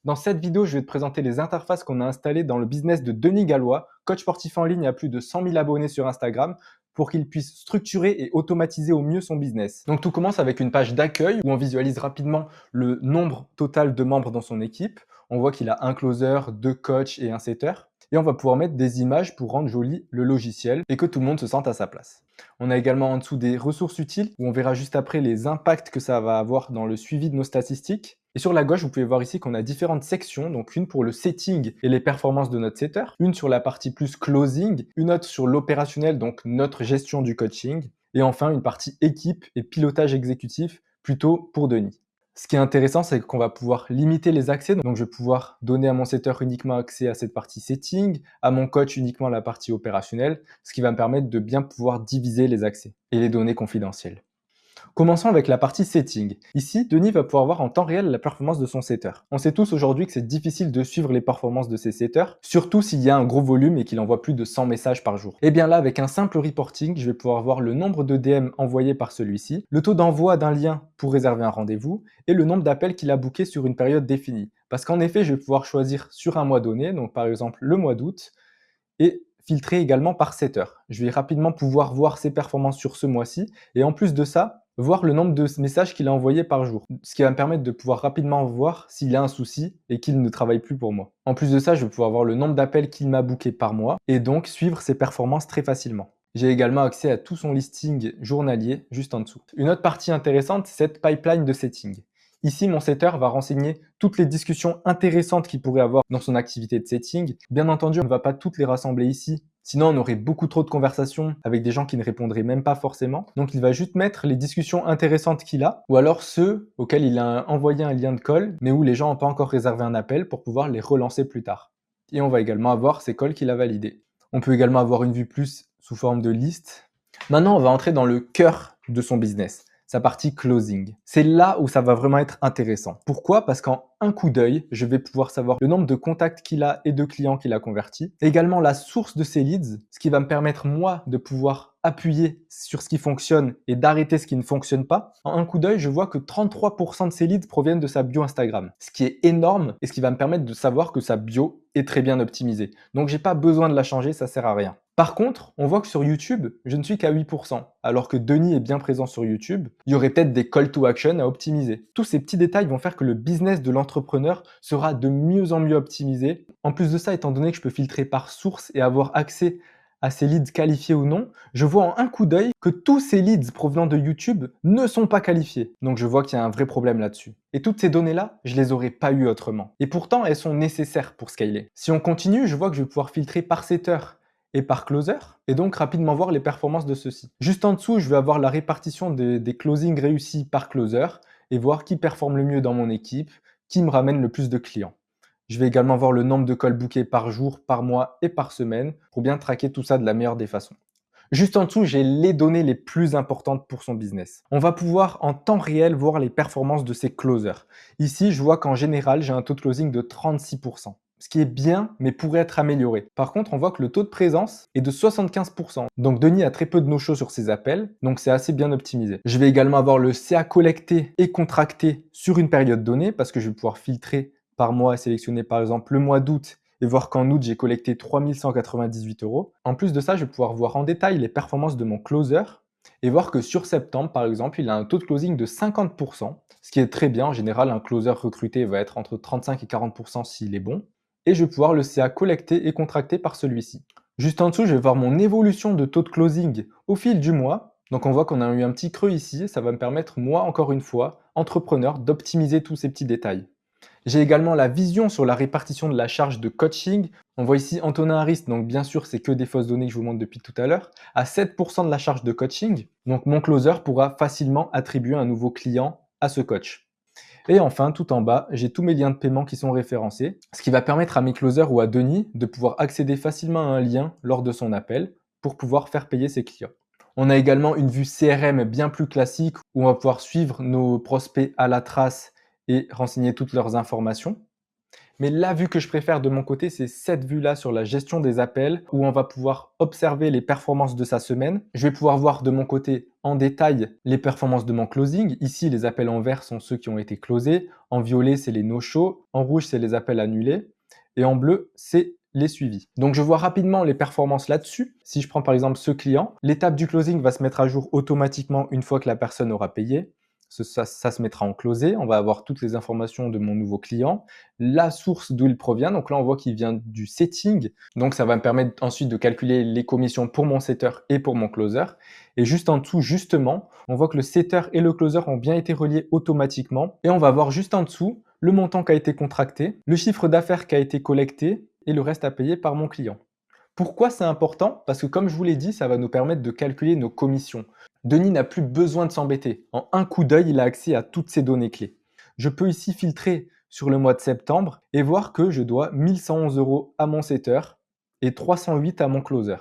Dans cette vidéo, je vais te présenter les interfaces qu'on a installées dans le business de Denis Gallois, coach sportif en ligne à plus de 100 000 abonnés sur Instagram, pour qu'il puisse structurer et automatiser au mieux son business. Donc tout commence avec une page d'accueil où on visualise rapidement le nombre total de membres dans son équipe. On voit qu'il a un closer, deux coachs et un setter. Et on va pouvoir mettre des images pour rendre joli le logiciel et que tout le monde se sente à sa place. On a également en dessous des ressources utiles où on verra juste après les impacts que ça va avoir dans le suivi de nos statistiques. Et sur la gauche, vous pouvez voir ici qu'on a différentes sections, donc une pour le setting et les performances de notre setter, une sur la partie plus closing, une autre sur l'opérationnel, donc notre gestion du coaching, et enfin une partie équipe et pilotage exécutif, plutôt pour Denis. Ce qui est intéressant, c'est qu'on va pouvoir limiter les accès. Donc, je vais pouvoir donner à mon setter uniquement accès à cette partie setting, à mon coach uniquement la partie opérationnelle, ce qui va me permettre de bien pouvoir diviser les accès et les données confidentielles. Commençons avec la partie setting. Ici, Denis va pouvoir voir en temps réel la performance de son setter. On sait tous aujourd'hui que c'est difficile de suivre les performances de ses setters, surtout s'il y a un gros volume et qu'il envoie plus de 100 messages par jour. Et bien là, avec un simple reporting, je vais pouvoir voir le nombre de DM envoyés par celui-ci, le taux d'envoi d'un lien pour réserver un rendez-vous et le nombre d'appels qu'il a booké sur une période définie. Parce qu'en effet, je vais pouvoir choisir sur un mois donné, donc par exemple le mois d'août, et filtrer également par setter. Je vais rapidement pouvoir voir ses performances sur ce mois-ci et en plus de ça, voir le nombre de messages qu'il a envoyés par jour. Ce qui va me permettre de pouvoir rapidement voir s'il a un souci et qu'il ne travaille plus pour moi. En plus de ça, je vais pouvoir voir le nombre d'appels qu'il m'a booké par mois et donc suivre ses performances très facilement. J'ai également accès à tout son listing journalier juste en dessous. Une autre partie intéressante, c'est cette pipeline de setting. Ici, mon setter va renseigner toutes les discussions intéressantes qu'il pourrait avoir dans son activité de setting. Bien entendu, on ne va pas toutes les rassembler ici. Sinon, on aurait beaucoup trop de conversations avec des gens qui ne répondraient même pas forcément. Donc, il va juste mettre les discussions intéressantes qu'il a, ou alors ceux auxquels il a envoyé un lien de call, mais où les gens n'ont pas encore réservé un appel pour pouvoir les relancer plus tard. Et on va également avoir ces calls qu'il a validés. On peut également avoir une vue plus sous forme de liste. Maintenant, on va entrer dans le cœur de son business, sa partie closing. C'est là où ça va vraiment être intéressant. Pourquoi? Parce qu'en un coup d'œil, je vais pouvoir savoir le nombre de contacts qu'il a et de clients qu'il a convertis. Également la source de ses leads, ce qui va me permettre moi de pouvoir appuyer sur ce qui fonctionne et d'arrêter ce qui ne fonctionne pas. En un coup d'œil, je vois que 33% de ses leads proviennent de sa bio Instagram, ce qui est énorme et ce qui va me permettre de savoir que sa bio est très bien optimisée. Donc j'ai pas besoin de la changer, ça sert à rien. Par contre, on voit que sur YouTube, je ne suis qu'à 8%, alors que Denis est bien présent sur YouTube. Il y aurait peut-être des call to action à optimiser. Tous ces petits détails vont faire que le business de l'entrepreneur sera de mieux en mieux optimisé. En plus de ça, étant donné que je peux filtrer par source et avoir accès à ces leads qualifiés ou non, je vois en un coup d'œil que tous ces leads provenant de YouTube ne sont pas qualifiés. Donc je vois qu'il y a un vrai problème là-dessus. Et toutes ces données-là, je les aurais pas eues autrement. Et pourtant, elles sont nécessaires pour scaler. Si on continue, je vois que je vais pouvoir filtrer par setter et par closer, et donc rapidement voir les performances de ceux-ci. Juste en dessous, je vais avoir la répartition des closings réussis par closer, et voir qui performe le mieux dans mon équipe, qui me ramène le plus de clients. Je vais également voir le nombre de calls bookés par jour, par mois et par semaine, pour bien traquer tout ça de la meilleure des façons. Juste en dessous, j'ai les données les plus importantes pour son business. On va pouvoir en temps réel voir les performances de ses closers. Ici, je vois qu'en général, j'ai un taux de closing de 36%. Ce qui est bien, mais pourrait être amélioré. Par contre, on voit que le taux de présence est de 75%. Donc Denis a très peu de no-show sur ses appels, donc c'est assez bien optimisé. Je vais également avoir le CA collecté et contracté sur une période donnée, parce que je vais pouvoir filtrer par mois et sélectionner par exemple le mois d'août et voir qu'en août, j'ai collecté 3 198 €. En plus de ça, je vais pouvoir voir en détail les performances de mon closer et voir que sur septembre, par exemple, il a un taux de closing de 50%, ce qui est très bien. En général, un closer recruté va être entre 35 et 40% s'il est bon. Et je vais pouvoir le CA collecté et contracté par celui-ci. Juste en dessous, je vais voir mon évolution de taux de closing au fil du mois. Donc on voit qu'on a eu un petit creux ici, ça va me permettre, moi, encore une fois, entrepreneur, d'optimiser tous ces petits détails. J'ai également la vision sur la répartition de la charge de coaching. On voit ici Antonin Harris, donc bien sûr, c'est que des fausses données que je vous montre depuis tout à l'heure, à 7% de la charge de coaching. Donc mon closer pourra facilement attribuer un nouveau client à ce coach. Et enfin, tout en bas, j'ai tous mes liens de paiement qui sont référencés, ce qui va permettre à mes closers ou à Denis de pouvoir accéder facilement à un lien lors de son appel pour pouvoir faire payer ses clients. On a également une vue CRM bien plus classique où on va pouvoir suivre nos prospects à la trace et renseigner toutes leurs informations. Mais la vue que je préfère de mon côté, c'est cette vue-là sur la gestion des appels où on va pouvoir observer les performances de sa semaine. Je vais pouvoir voir de mon côté en détail les performances de mon closing. Ici, les appels en vert sont ceux qui ont été closés. En violet, c'est les no-show. En rouge, c'est les appels annulés. Et en bleu, c'est les suivis. Donc je vois rapidement les performances là-dessus. Si je prends par exemple ce client, l'étape du closing va se mettre à jour automatiquement une fois que la personne aura payé. Ça se mettra en closé, on va avoir toutes les informations de mon nouveau client, la source d'où il provient, donc là on voit qu'il vient du setting, donc ça va me permettre ensuite de calculer les commissions pour mon setter et pour mon closer. Et juste en dessous, justement, on voit que le setter et le closer ont bien été reliés automatiquement, et on va voir juste en dessous le montant qui a été contracté, le chiffre d'affaires qui a été collecté, et le reste à payer par mon client. Pourquoi c'est important? Parce que comme je vous l'ai dit, ça va nous permettre de calculer nos commissions. Denis n'a plus besoin de s'embêter. En un coup d'œil, il a accès à toutes ces données clés. Je peux ici filtrer sur le mois de septembre et voir que je dois 1111 € à mon setter et 308 à mon closer.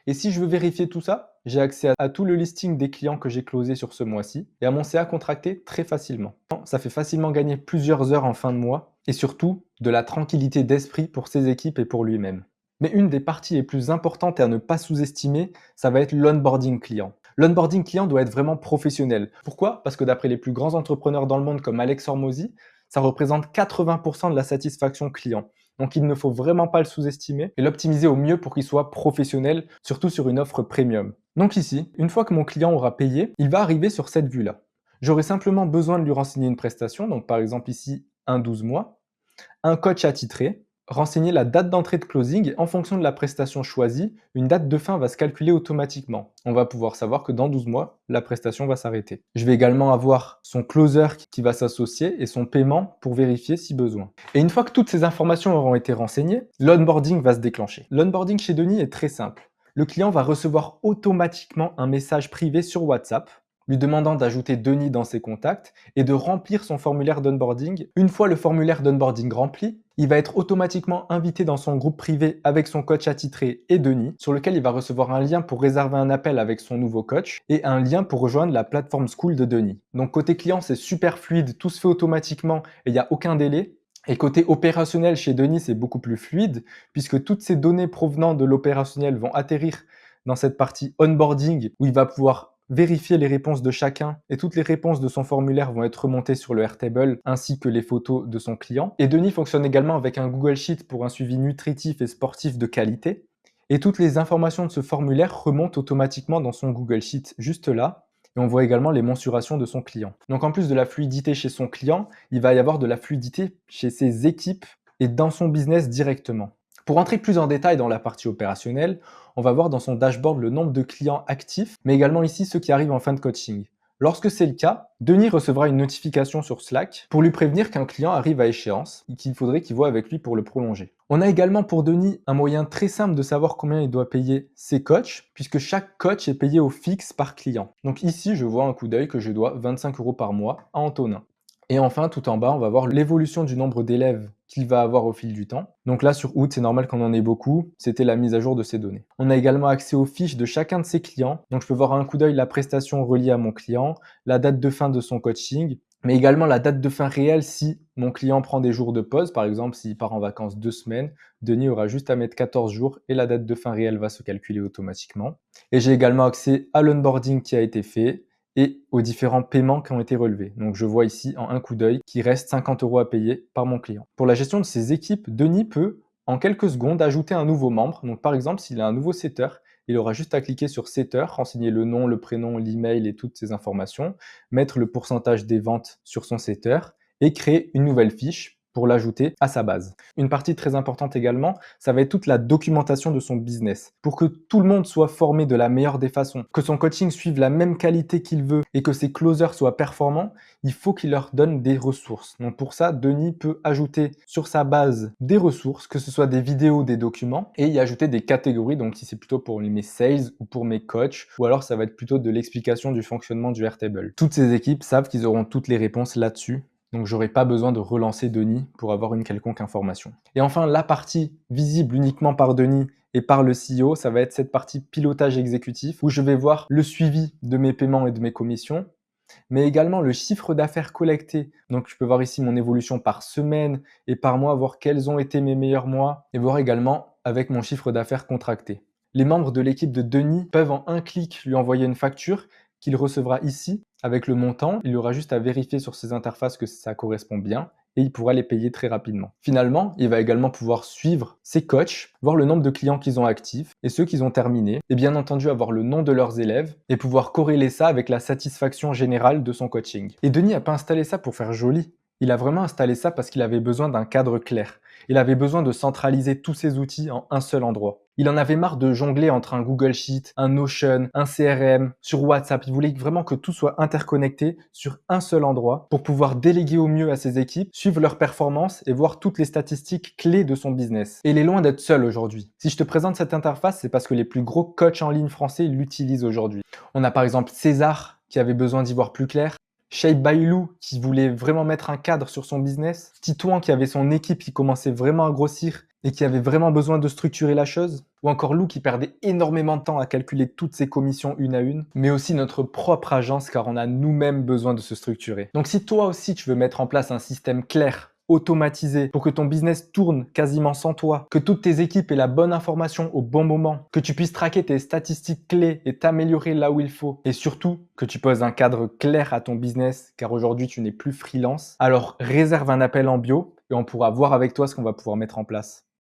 Et si je veux vérifier tout ça, j'ai accès à tout le listing des clients que j'ai closés sur ce mois-ci et à mon CA contracté très facilement. Ça fait facilement gagner plusieurs heures en fin de mois et surtout de la tranquillité d'esprit pour ses équipes et pour lui-même. Mais une des parties les plus importantes et à ne pas sous-estimer, ça va être l'onboarding client. L'onboarding client doit être vraiment professionnel. Pourquoi? Parce que d'après les plus grands entrepreneurs dans le monde comme Alex Hormozy, ça représente 80% de la satisfaction client. Donc il ne faut vraiment pas le sous-estimer et l'optimiser au mieux pour qu'il soit professionnel, surtout sur une offre premium. Donc ici, une fois que mon client aura payé, il va arriver sur cette vue-là. J'aurai simplement besoin de lui renseigner une prestation, donc par exemple ici un 12 mois, un coach attitré, renseigner la date d'entrée de closing. En fonction de la prestation choisie, une date de fin va se calculer automatiquement. On va pouvoir savoir que dans 12 mois, la prestation va s'arrêter. Je vais également avoir son closer qui va s'associer et son paiement pour vérifier si besoin. Et une fois que toutes ces informations auront été renseignées, l'onboarding va se déclencher. L'onboarding chez Denis est très simple. Le client va recevoir automatiquement un message privé sur WhatsApp lui demandant d'ajouter Denis dans ses contacts et de remplir son formulaire d'onboarding. Une fois le formulaire d'onboarding rempli, il va être automatiquement invité dans son groupe privé avec son coach attitré et Denis, sur lequel il va recevoir un lien pour réserver un appel avec son nouveau coach et un lien pour rejoindre la plateforme School de Denis. Donc côté client, c'est super fluide, tout se fait automatiquement et il n'y a aucun délai. Et côté opérationnel chez Denis, c'est beaucoup plus fluide puisque toutes ces données provenant de l'opérationnel vont atterrir dans cette partie onboarding où il va pouvoir vérifier les réponses de chacun et toutes les réponses de son formulaire vont être remontées sur le Airtable ainsi que les photos de son client. Et Denis fonctionne également avec un Google Sheet pour un suivi nutritif et sportif de qualité. Et toutes les informations de ce formulaire remontent automatiquement dans son Google Sheet juste là. Et on voit également les mensurations de son client. Donc en plus de la fluidité chez son client, il va y avoir de la fluidité chez ses équipes et dans son business directement. Pour entrer plus en détail dans la partie opérationnelle, on va voir dans son dashboard le nombre de clients actifs, mais également ici ceux qui arrivent en fin de coaching. Lorsque c'est le cas, Denis recevra une notification sur Slack pour lui prévenir qu'un client arrive à échéance et qu'il faudrait qu'il voie avec lui pour le prolonger. On a également pour Denis un moyen très simple de savoir combien il doit payer ses coachs, puisque chaque coach est payé au fixe par client. Donc ici, je vois un coup d'œil que je dois 25 € par mois à Antonin. Et enfin, tout en bas, on va voir l'évolution du nombre d'élèves qu'il va avoir au fil du temps. Donc là, sur août, c'est normal qu'on en ait beaucoup. C'était la mise à jour de ces données. On a également accès aux fiches de chacun de ses clients. Donc je peux voir à un coup d'œil la prestation reliée à mon client, la date de fin de son coaching, mais également la date de fin réelle si mon client prend des jours de pause. Par exemple, s'il part en vacances 2 semaines, Denis aura juste à mettre 14 jours et la date de fin réelle va se calculer automatiquement. Et j'ai également accès à l'onboarding qui a été fait et aux différents paiements qui ont été relevés. Donc je vois ici en un coup d'œil qu'il reste 50 € à payer par mon client. Pour la gestion de ses équipes, Denis peut en quelques secondes ajouter un nouveau membre. Donc par exemple, s'il a un nouveau setter, il aura juste à cliquer sur setter, renseigner le nom, le prénom, l'email et toutes ces informations, mettre le pourcentage des ventes sur son setter et créer une nouvelle fiche pour l'ajouter à sa base. Une partie très importante également, ça va être toute la documentation de son business. Pour que tout le monde soit formé de la meilleure des façons, que son coaching suive la même qualité qu'il veut et que ses closers soient performants, il faut qu'il leur donne des ressources. Donc pour ça, Denis peut ajouter sur sa base des ressources, que ce soit des vidéos, des documents, et y ajouter des catégories, donc si c'est plutôt pour mes sales ou pour mes coachs, ou alors ça va être plutôt de l'explication du fonctionnement du Airtable. Toutes ces équipes savent qu'ils auront toutes les réponses là-dessus. Donc j'aurai pas besoin de relancer Denis pour avoir une quelconque information. Et enfin, la partie visible uniquement par Denis et par le CEO, ça va être cette partie pilotage exécutif où je vais voir le suivi de mes paiements et de mes commissions, mais également le chiffre d'affaires collecté. Donc je peux voir ici mon évolution par semaine et par mois, voir quels ont été mes meilleurs mois et voir également avec mon chiffre d'affaires contracté. Les membres de l'équipe de Denis peuvent en un clic lui envoyer une facture qu'il recevra ici avec le montant. Il aura juste à vérifier sur ses interfaces que ça correspond bien et il pourra les payer très rapidement. Finalement, il va également pouvoir suivre ses coachs, voir le nombre de clients qu'ils ont actifs et ceux qu'ils ont terminés, et bien entendu avoir le nom de leurs élèves et pouvoir corréler ça avec la satisfaction générale de son coaching. Et Denis n'a pas installé ça pour faire joli. Il a vraiment installé ça parce qu'il avait besoin d'un cadre clair. Il avait besoin de centraliser tous ses outils en un seul endroit. Il en avait marre de jongler entre un Google Sheet, un Notion, un CRM, sur WhatsApp. Il voulait vraiment que tout soit interconnecté sur un seul endroit pour pouvoir déléguer au mieux à ses équipes, suivre leurs performances et voir toutes les statistiques clés de son business. Et il est loin d'être seul aujourd'hui. Si je te présente cette interface, c'est parce que les plus gros coachs en ligne français l'utilisent aujourd'hui. On a par exemple César qui avait besoin d'y voir plus clair, Shape by Lou qui voulait vraiment mettre un cadre sur son business, Titouan qui avait son équipe qui commençait vraiment à grossir et qui avait vraiment besoin de structurer la chose, ou encore Lou qui perdait énormément de temps à calculer toutes ses commissions une à une, mais aussi notre propre agence car on a nous-mêmes besoin de se structurer. Donc si toi aussi tu veux mettre en place un système clair, automatisé, pour que ton business tourne quasiment sans toi, que toutes tes équipes aient la bonne information au bon moment, que tu puisses traquer tes statistiques clés et t'améliorer là où il faut, et surtout que tu poses un cadre clair à ton business, car aujourd'hui tu n'es plus freelance, alors réserve un appel en bio et on pourra voir avec toi ce qu'on va pouvoir mettre en place.